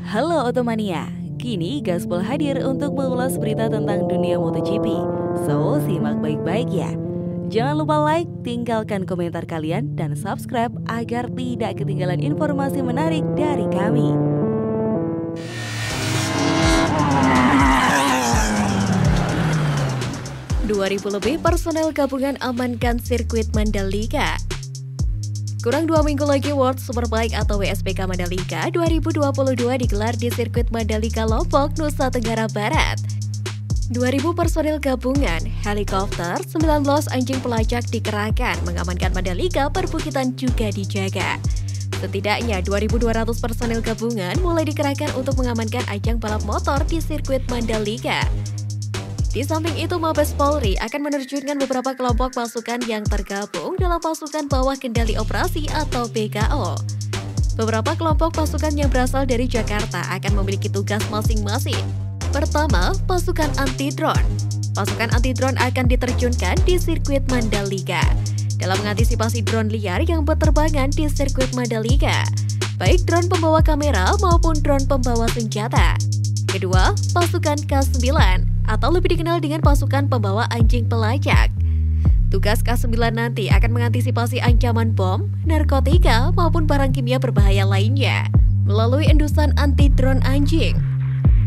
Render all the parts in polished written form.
Halo Otomania, kini Gaspol hadir untuk mengulas berita tentang dunia MotoGP. So, simak baik-baik ya. Jangan lupa like, tinggalkan komentar kalian, dan subscribe agar tidak ketinggalan informasi menarik dari kami. Lebih personel gabungan amankan sirkuit Mandalika. Kurang 2 minggu lagi World Superbike atau WSBK Mandalika 2022 digelar di sirkuit Mandalika Lombok, Nusa Tenggara Barat. 2.000 personil gabungan, helikopter, 19 anjing pelacak dikerahkan mengamankan Mandalika, perbukitan juga dijaga. Setidaknya 2.200 personil gabungan mulai dikerahkan untuk mengamankan ajang balap motor di sirkuit Mandalika. Di samping itu, Mabes Polri akan menerjunkan beberapa kelompok pasukan yang tergabung dalam pasukan bawah kendali operasi atau BKO. Beberapa kelompok pasukan yang berasal dari Jakarta akan memiliki tugas masing-masing. Pertama, pasukan anti-drone. Pasukan anti-drone akan diterjunkan di sirkuit Mandalika dalam mengantisipasi drone liar yang berterbangan di sirkuit Mandalika, baik drone pembawa kamera maupun drone pembawa senjata. Kedua, pasukan K9 atau lebih dikenal dengan pasukan pembawa anjing pelacak. Tugas K9 nanti akan mengantisipasi ancaman bom, narkotika, maupun barang kimia berbahaya lainnya melalui endusan anti-drone anjing.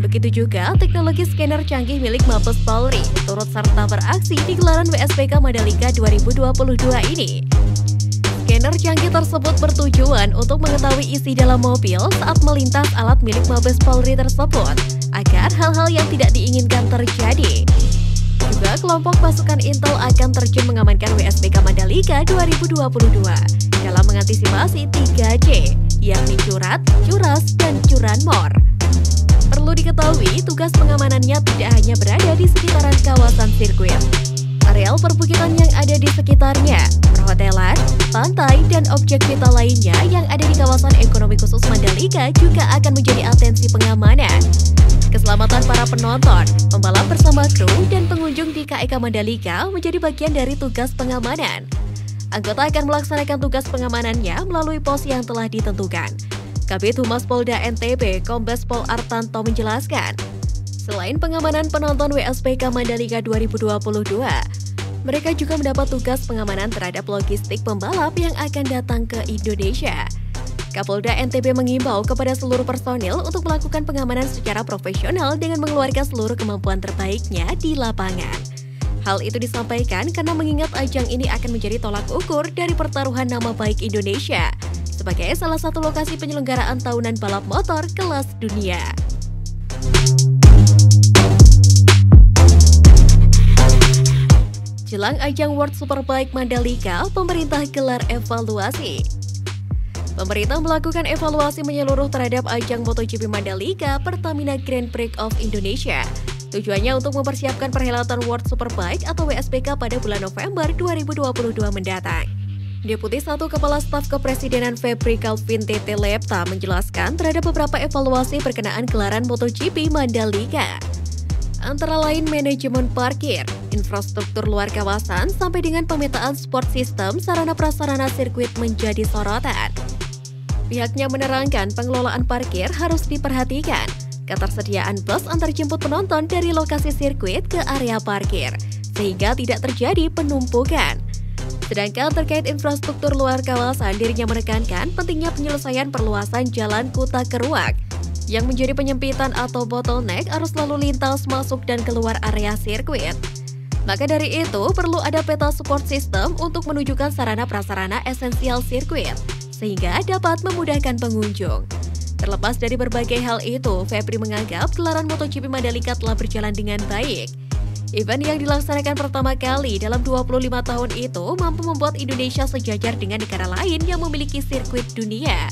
Begitu juga teknologi scanner canggih milik Mabes Polri turut serta beraksi di gelaran WSBK Mandalika 2022 ini. Scanner canggih tersebut bertujuan untuk mengetahui isi dalam mobil saat melintas alat milik Mabes Polri tersebut, agar hal-hal yang tidak diinginkan terjadi. Juga kelompok pasukan Intel akan terjun mengamankan WSBK Mandalika 2022 dalam mengantisipasi 3C, yakni curat, curas, dan curanmor. Perlu diketahui, tugas pengamanannya tidak hanya berada di sekitaran kawasan sirkuit. Areal perbukitan yang ada di sekitarnya, perhotelan, pantai, dan objek vital lainnya yang ada di kawasan ekonomi khusus Mandalika juga akan menjadi atensi pengamanan. Keselamatan para penonton, pembalap bersama kru, dan pengunjung di KEK Mandalika menjadi bagian dari tugas pengamanan. Anggota akan melaksanakan tugas pengamanannya melalui pos yang telah ditentukan. Kabid Humas Polda NTB, Kombes Pol Artanto menjelaskan, selain pengamanan penonton WSBK Mandalika 2022, mereka juga mendapat tugas pengamanan terhadap logistik pembalap yang akan datang ke Indonesia. Kapolda NTB mengimbau kepada seluruh personil untuk melakukan pengamanan secara profesional dengan mengeluarkan seluruh kemampuan terbaiknya di lapangan. Hal itu disampaikan karena mengingat ajang ini akan menjadi tolak ukur dari pertaruhan nama baik Indonesia sebagai salah satu lokasi penyelenggaraan tahunan balap motor kelas dunia. Jelang ajang World Superbike Mandalika, pemerintah gelar evaluasi. Pemerintah melakukan evaluasi menyeluruh terhadap ajang MotoGP Mandalika Pertamina Grand Prix of Indonesia. Tujuannya untuk mempersiapkan perhelatan World Superbike atau WSBK pada bulan November 2022 mendatang. Deputi 1 Kepala Staf Kepresidenan Febri Calvin Tete Lepta menjelaskan terhadap beberapa evaluasi berkenaan gelaran MotoGP Mandalika. Antara lain manajemen parkir, infrastruktur luar kawasan, sampai dengan pemetaan sport system sarana prasarana sirkuit menjadi sorotan. Pihaknya menerangkan pengelolaan parkir harus diperhatikan, ketersediaan bus antar jemput penonton dari lokasi sirkuit ke area parkir, sehingga tidak terjadi penumpukan. Sedangkan terkait infrastruktur luar kawasan, dirinya menekankan pentingnya penyelesaian perluasan jalan Kuta Keruak yang menjadi penyempitan atau bottleneck arus lalu lintas masuk dan keluar area sirkuit. Maka dari itu, perlu ada peta support system untuk menunjukkan sarana prasarana esensial sirkuit, sehingga dapat memudahkan pengunjung. Terlepas dari berbagai hal itu, Febri menganggap gelaran MotoGP Mandalika telah berjalan dengan baik. Event yang dilaksanakan pertama kali dalam 25 tahun itu mampu membuat Indonesia sejajar dengan negara lain yang memiliki sirkuit dunia.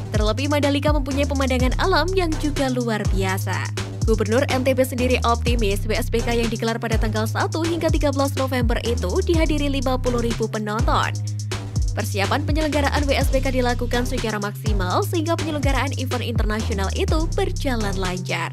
Terlebih Mandalika mempunyai pemandangan alam yang juga luar biasa. Gubernur NTB sendiri optimis WSBK yang digelar pada tanggal 1 hingga 13 November itu dihadiri 50.000 penonton. Persiapan penyelenggaraan WSBK dilakukan secara maksimal sehingga penyelenggaraan event internasional itu berjalan lancar.